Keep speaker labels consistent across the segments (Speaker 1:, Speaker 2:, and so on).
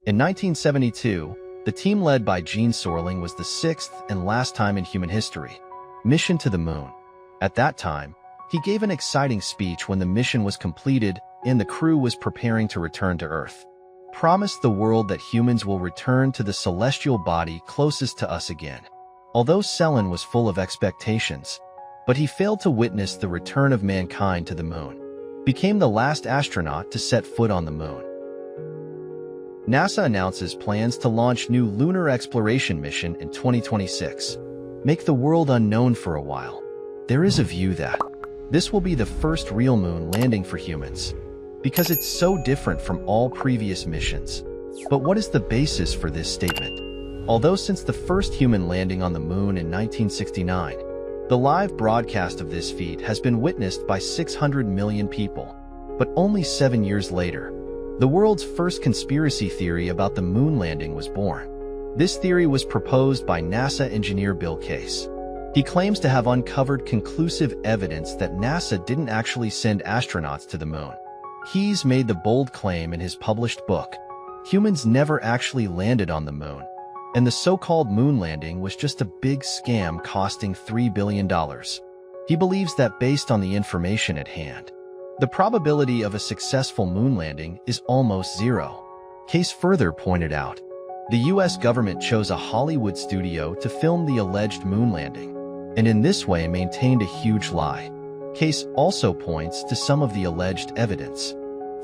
Speaker 1: In 1972, the team led by Gene Sorling was the sixth and last time in human history mission to the moon. At that time, he gave an exciting speech when the mission was completed and the crew was preparing to return to Earth. Promised the world that humans will return to the celestial body closest to us again. Although Selin was full of expectations, but he failed to witness the return of mankind to the moon, became the last astronaut to set foot on the moon. NASA announces plans to launch new lunar exploration mission in 2026, make the world unknown for a while. There is a view that this will be the first real moon landing for humans, because it's so different from all previous missions. But what is the basis for this statement? Although since the first human landing on the moon in 1969, the live broadcast of this feat has been witnessed by 600 million people, but only 7 years later, the world's first conspiracy theory about the moon landing was born. This theory was proposed by NASA engineer Bill Case. He claims to have uncovered conclusive evidence that NASA didn't actually send astronauts to the moon. He's made the bold claim in his published book, humans never actually landed on the moon, and the so-called moon landing was just a big scam costing $3 billion. He believes that based on the information at hand, the probability of a successful moon landing is almost zero. Case further pointed out, the US government chose a Hollywood studio to film the alleged moon landing, and in this way maintained a huge lie. Case also points to some of the alleged evidence.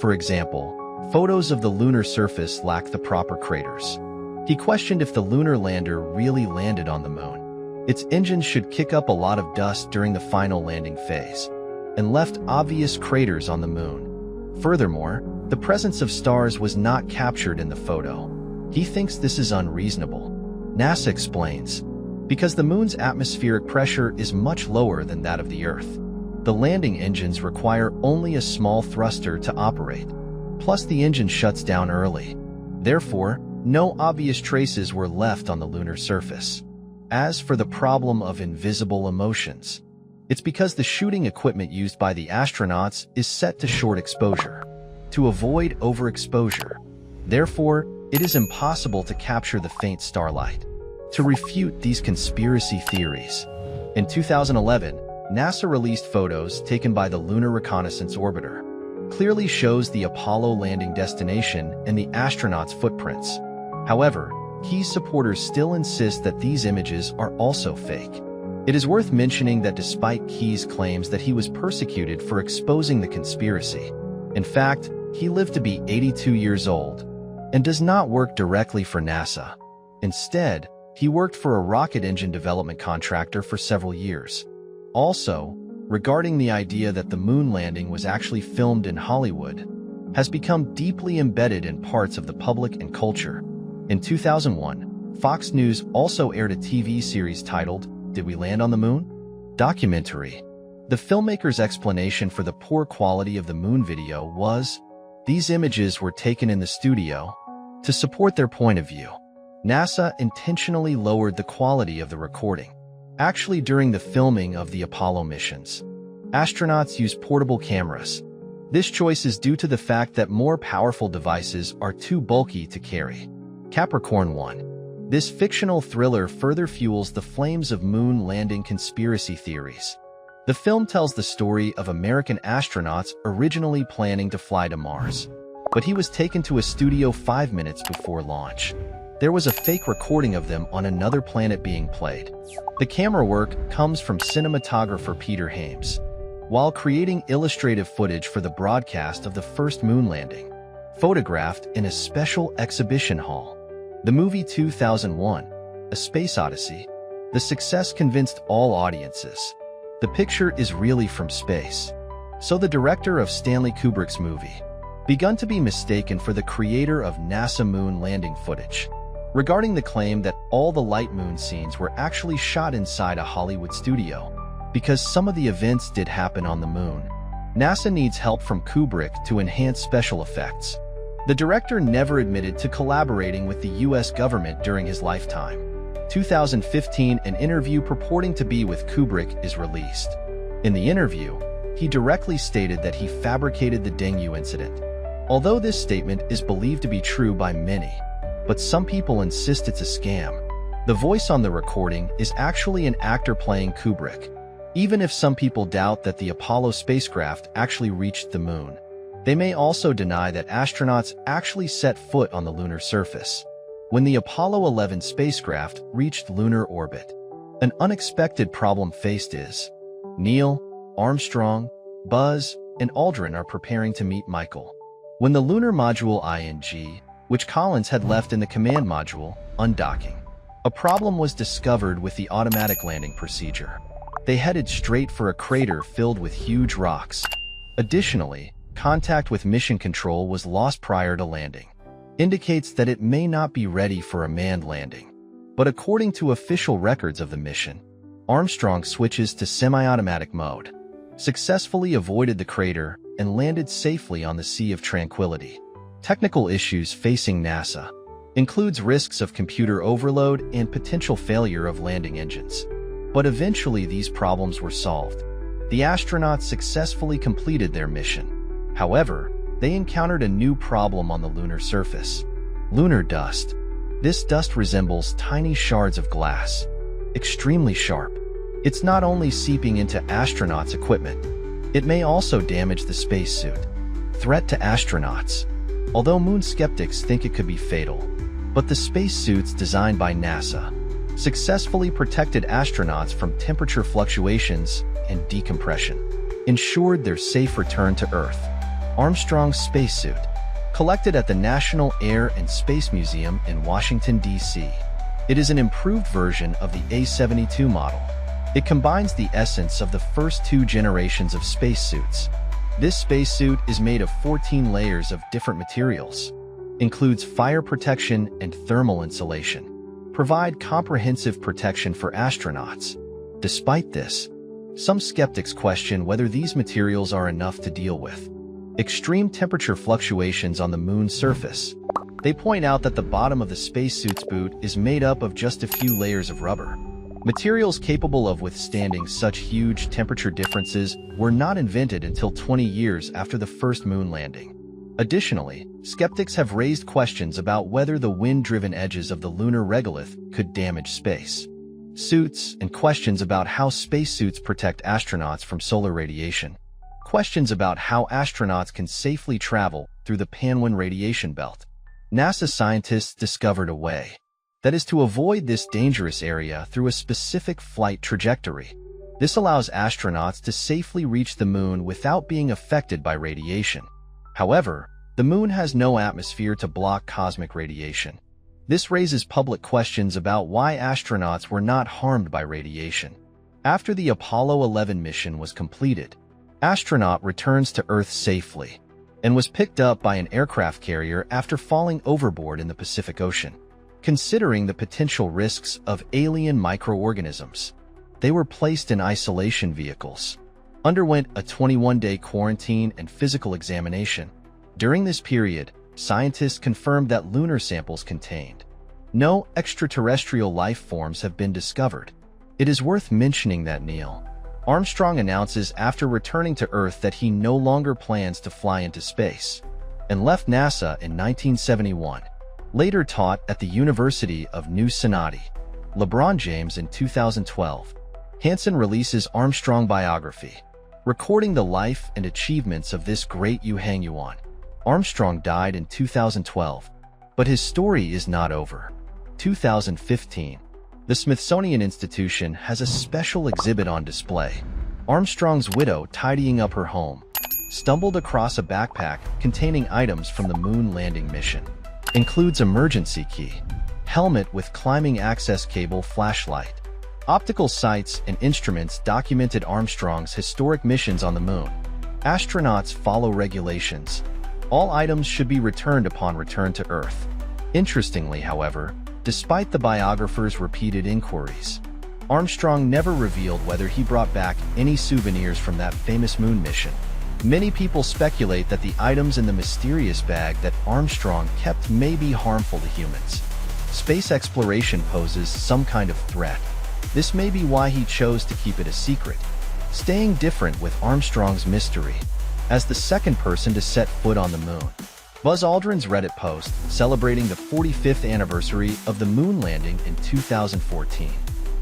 Speaker 1: For example, photos of the lunar surface lack the proper craters. He questioned if the lunar lander really landed on the moon. Its engines should kick up a lot of dust during the final landing phase, and left obvious craters on the moon. Furthermore, the presence of stars was not captured in the photo. He thinks this is unreasonable. NASA explains, because the moon's atmospheric pressure is much lower than that of the Earth. The landing engines require only a small thruster to operate. Plus, the engine shuts down early. Therefore, no obvious traces were left on the lunar surface. As for the problem of invisible emotions, it's because the shooting equipment used by the astronauts is set to short exposure, to avoid overexposure. Therefore, it is impossible to capture the faint starlight. To refute these conspiracy theories, in 2011, NASA released photos taken by the Lunar Reconnaissance Orbiter. Clearly shows the Apollo landing destination and the astronauts' footprints. However, Keyes supporters still insist that these images are also fake. It is worth mentioning that despite Keyes' claims that he was persecuted for exposing the conspiracy, in fact, he lived to be 82 years old and does not work directly for NASA. Instead, he worked for a rocket engine development contractor for several years. Also, regarding the idea that the moon landing was actually filmed in Hollywood, has become deeply embedded in parts of the public and culture. In 2001, Fox News also aired a TV series titled, Did We Land on the Moon? Documentary. The filmmaker's explanation for the poor quality of the moon video was, these images were taken in the studio to support their point of view. NASA intentionally lowered the quality of the recording. Actually, during the filming of the Apollo missions, astronauts used portable cameras. This choice is due to the fact that more powerful devices are too bulky to carry. Capricorn 1. This fictional thriller further fuels the flames of moon landing conspiracy theories. The film tells the story of American astronauts originally planning to fly to Mars, but he was taken to a studio 5 minutes before launch. There was a fake recording of them on another planet being played. The camera work comes from cinematographer Peter Hames, while creating illustrative footage for the broadcast of the first moon landing, photographed in a special exhibition hall. The movie 2001, A Space Odyssey, the success convinced all audiences. The picture is really from space. So the director of Stanley Kubrick's movie begun to be mistaken for the creator of NASA moon landing footage. Regarding the claim that all the light moon scenes were actually shot inside a Hollywood studio, because some of the events did happen on the moon, NASA needs help from Kubrick to enhance special effects. The director never admitted to collaborating with the US government during his lifetime. 2015, an interview purporting to be with Kubrick is released. In the interview, he directly stated that he fabricated the dengue incident. Although this statement is believed to be true by many, but some people insist it's a scam. The voice on the recording is actually an actor playing Kubrick, even if some people doubt that the Apollo spacecraft actually reached the moon. They may also deny that astronauts actually set foot on the lunar surface. When the Apollo 11 spacecraft reached lunar orbit, an unexpected problem faced is Neil, Armstrong, Buzz, and Aldrin are preparing to meet Michael. When the lunar module ING, which Collins had left in the command module, undocking, a problem was discovered with the automatic landing procedure. They headed straight for a crater filled with huge rocks. Additionally, contact with mission control was lost prior to landing, indicates that it may not be ready for a manned landing. But according to official records of the mission, Armstrong switches to semi-automatic mode, successfully avoided the crater, and landed safely on the Sea of Tranquility. Technical issues facing NASA includes risks of computer overload and potential failure of landing engines. But eventually these problems were solved. The astronauts successfully completed their mission. However, they encountered a new problem on the lunar surface: lunar dust. This dust resembles tiny shards of glass, extremely sharp. It's not only seeping into astronauts' equipment, it may also damage the spacesuit. Threat to astronauts. Although moon skeptics think it could be fatal, but the spacesuits designed by NASA successfully protected astronauts from temperature fluctuations and decompression, ensured their safe return to Earth. Armstrong's spacesuit, collected at the National Air and Space Museum in Washington, D.C. It is an improved version of the A-72 model. It combines the essence of the first two generations of spacesuits. This spacesuit is made of 14 layers of different materials, includes fire protection and thermal insulation, provide comprehensive protection for astronauts. Despite this, some skeptics question whether these materials are enough to deal with extreme temperature fluctuations on the moon's surface. They point out that the bottom of the spacesuit's boot is made up of just a few layers of rubber. Materials capable of withstanding such huge temperature differences were not invented until 20 years after the first moon landing. Additionally, skeptics have raised questions about whether the wind-driven edges of the lunar regolith could damage space suits, and questions about how spacesuits protect astronauts from solar radiation. Questions about how astronauts can safely travel through the Panwin radiation belt. NASA scientists discovered a way, that is to avoid this dangerous area through a specific flight trajectory. This allows astronauts to safely reach the moon without being affected by radiation. However, the moon has no atmosphere to block cosmic radiation. This raises public questions about why astronauts were not harmed by radiation. After the Apollo 11 mission was completed, astronaut returns to Earth safely and was picked up by an aircraft carrier after falling overboard in the Pacific Ocean. Considering the potential risks of alien microorganisms, they were placed in isolation vehicles, underwent a 21-day quarantine and physical examination. During this period, scientists confirmed that lunar samples contained no extraterrestrial life forms have been discovered. It is worth mentioning that Neil Armstrong announces after returning to Earth that he no longer plans to fly into space and left NASA in 1971. Later taught at the University of New Cincinnati, LeBron James in 2012. Hansen releases Armstrong biography, recording the life and achievements of this great Yuan Yuan. Armstrong died in 2012, but his story is not over. 2015. The Smithsonian Institution has a special exhibit on display. Armstrong's widow tidying up her home stumbled across a backpack containing items from the moon landing mission. Includes emergency key, helmet with climbing access cable, flashlight. Optical sights and instruments documented Armstrong's historic missions on the moon. Astronauts follow regulations. All items should be returned upon return to Earth. Interestingly, however, despite the biographer's repeated inquiries, Armstrong never revealed whether he brought back any souvenirs from that famous moon mission. Many people speculate that the items in the mysterious bag that Armstrong kept may be harmful to humans. Space exploration poses some kind of threat. This may be why he chose to keep it a secret, staying different with Armstrong's mystery. As the second person to set foot on the moon, Buzz Aldrin's Reddit post, celebrating the 45th anniversary of the moon landing in 2014,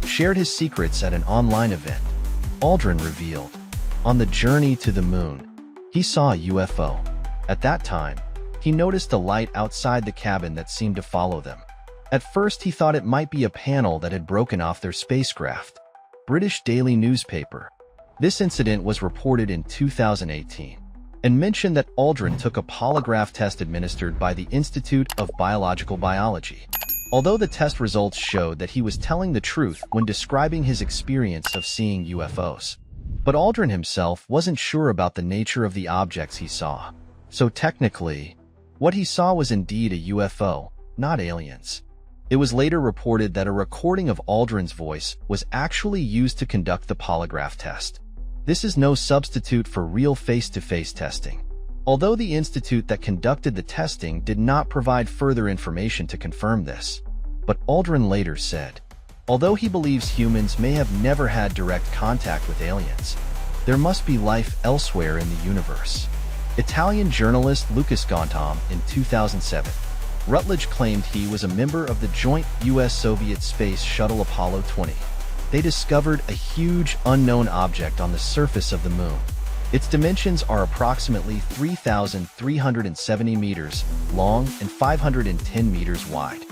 Speaker 1: shared his secrets at an online event. Aldrin revealed, on the journey to the moon, he saw a UFO. At that time, he noticed a light outside the cabin that seemed to follow them. At first, he thought it might be a panel that had broken off their spacecraft. British Daily newspaper. This incident was reported in 2018 and mentioned that Aldrin took a polygraph test administered by the Institute of Biological Biology. Although the test results showed that he was telling the truth when describing his experience of seeing UFOs. But Aldrin himself wasn't sure about the nature of the objects he saw. So technically, what he saw was indeed a UFO, not aliens. It was later reported that a recording of Aldrin's voice was actually used to conduct the polygraph test. This is no substitute for real face-to-face testing. Although the institute that conducted the testing did not provide further information to confirm this. But Aldrin later said, although he believes humans may have never had direct contact with aliens, there must be life elsewhere in the universe. Italian journalist Lucas Gontam in 2007. Rutledge claimed he was a member of the joint U.S.-Soviet space shuttle Apollo 20. They discovered a huge unknown object on the surface of the moon. Its dimensions are approximately 3,370 meters long and 510 meters wide.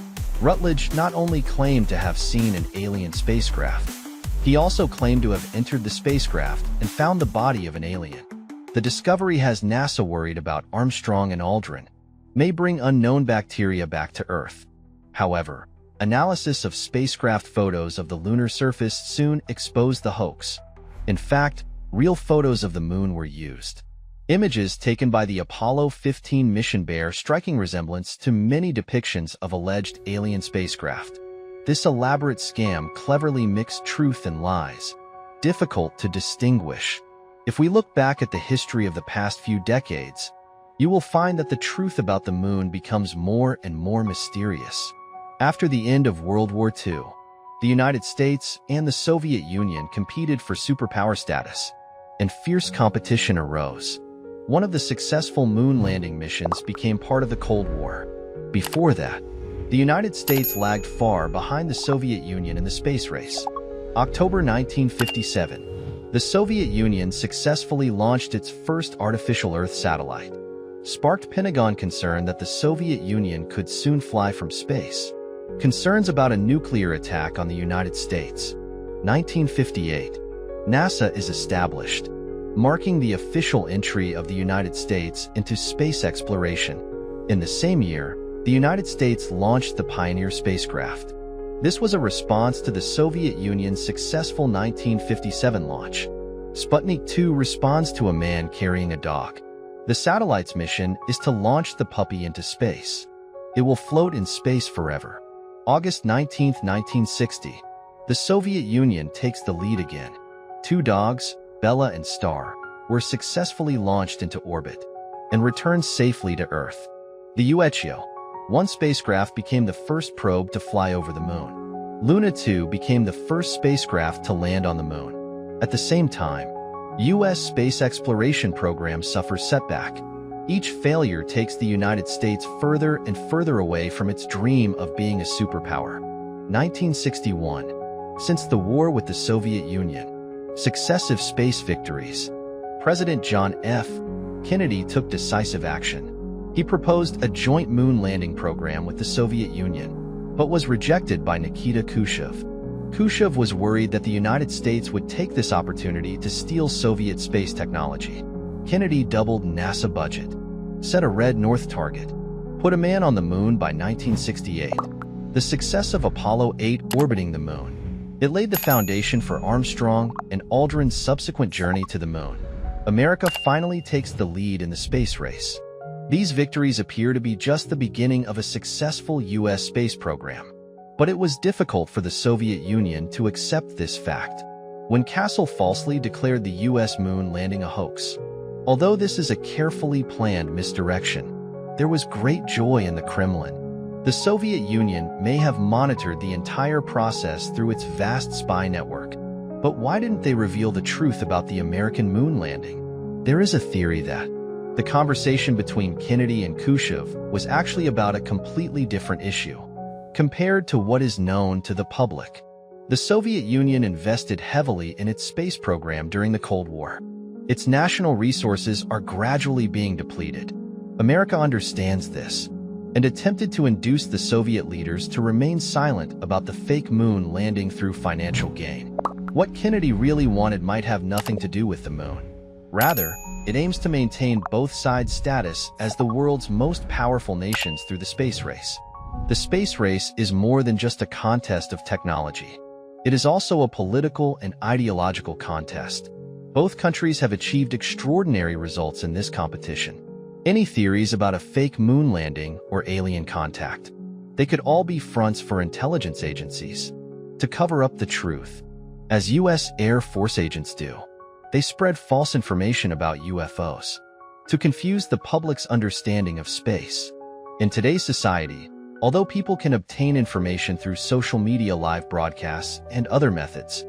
Speaker 1: Rutledge not only claimed to have seen an alien spacecraft, he also claimed to have entered the spacecraft and found the body of an alien. The discovery has NASA worried about. Armstrong and Aldrin may bring unknown bacteria back to Earth. However, analysis of spacecraft photos of the lunar surface soon exposed the hoax. In fact, real photos of the moon were used. Images taken by the Apollo 15 mission bear striking resemblance to many depictions of alleged alien spacecraft. This elaborate scam cleverly mixed truth and lies, difficult to distinguish. If we look back at the history of the past few decades, you will find that the truth about the moon becomes more and more mysterious. After the end of World War II, the United States and the Soviet Union competed for superpower status, and fierce competition arose. One of the successful moon landing missions became part of the Cold War. Before that, the United States lagged far behind the Soviet Union in the space race. October 1957, the Soviet Union successfully launched its first artificial Earth satellite, sparked Pentagon concern that the Soviet Union could soon fly from space. Concerns about a nuclear attack on the United States. 1958. NASA is established, marking the official entry of the United States into space exploration. In the same year, the United States launched the Pioneer spacecraft. This was a response to the Soviet Union's successful 1957 launch. Sputnik 2 responds to a man carrying a dog. The satellite's mission is to launch the puppy into space. It will float in space forever. August 19, 1960. The Soviet Union takes the lead again. Two dogs, Bella and Star, were successfully launched into orbit and returned safely to Earth. The Yuezhou-1 spacecraft became the first probe to fly over the moon. Luna 2 became the first spacecraft to land on the moon. At the same time, U.S. space exploration programs suffer setback. Each failure takes the United States further and further away from its dream of being a superpower. 1961. Since the war with the Soviet Union, successive space victories, President John F. Kennedy took decisive action. He proposed a joint moon landing program with the Soviet Union, but was rejected by Nikita Khrushchev. Khrushchev was worried that the United States would take this opportunity to steal Soviet space technology. Kennedy doubled NASA budget, set a red North target, put a man on the moon by 1968. The success of Apollo 8 orbiting the moon. It laid the foundation for Armstrong and Aldrin's subsequent journey to the moon. America finally takes the lead in the space race. These victories appear to be just the beginning of a successful U.S. space program. But it was difficult for the Soviet Union to accept this fact when Castle falsely declared the U.S. moon landing a hoax. Although this is a carefully planned misdirection, there was great joy in the Kremlin. The Soviet Union may have monitored the entire process through its vast spy network. But why didn't they reveal the truth about the American moon landing? There is a theory that The conversation between Kennedy and Khrushchev was actually about a completely different issue, compared to what is known to the public. The Soviet Union invested heavily in its space program during the Cold War. Its national resources are gradually being depleted. America understands this and attempted to induce the Soviet leaders to remain silent about the fake moon landing through financial gain. What Kennedy really wanted might have nothing to do with the moon. Rather, it aims to maintain both sides' status as the world's most powerful nations through the space race. The space race is more than just a contest of technology. It is also a political and ideological contest. Both countries have achieved extraordinary results in this competition. Any theories about a fake moon landing or alien contact? They could all be fronts for intelligence agencies to cover up the truth, as U.S. Air Force agents do. They spread false information about UFOs to confuse the public's understanding of space. In today's society, although people can obtain information through social media live broadcasts and other methods,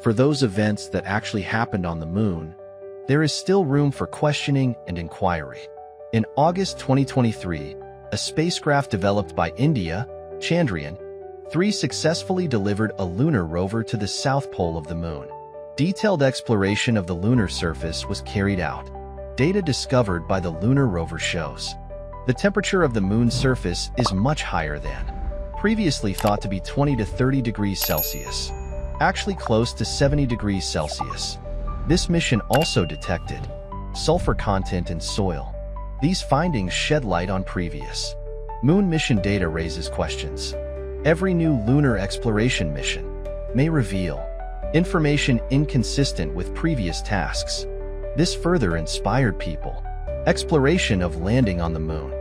Speaker 1: for those events that actually happened on the moon, there is still room for questioning and inquiry. In August 2023, a spacecraft developed by India, Chandrayaan-3, successfully delivered a lunar rover to the south pole of the moon. Detailed exploration of the lunar surface was carried out. Data discovered by the lunar rover shows the temperature of the moon's surface is much higher than previously thought to be 20 to 30 degrees Celsius, actually close to 70 degrees Celsius. This mission also detected sulfur content in soil. These findings shed light on previous moon mission data raises questions. Every new lunar exploration mission may reveal information inconsistent with previous tasks. This further inspired people exploration of landing on the moon.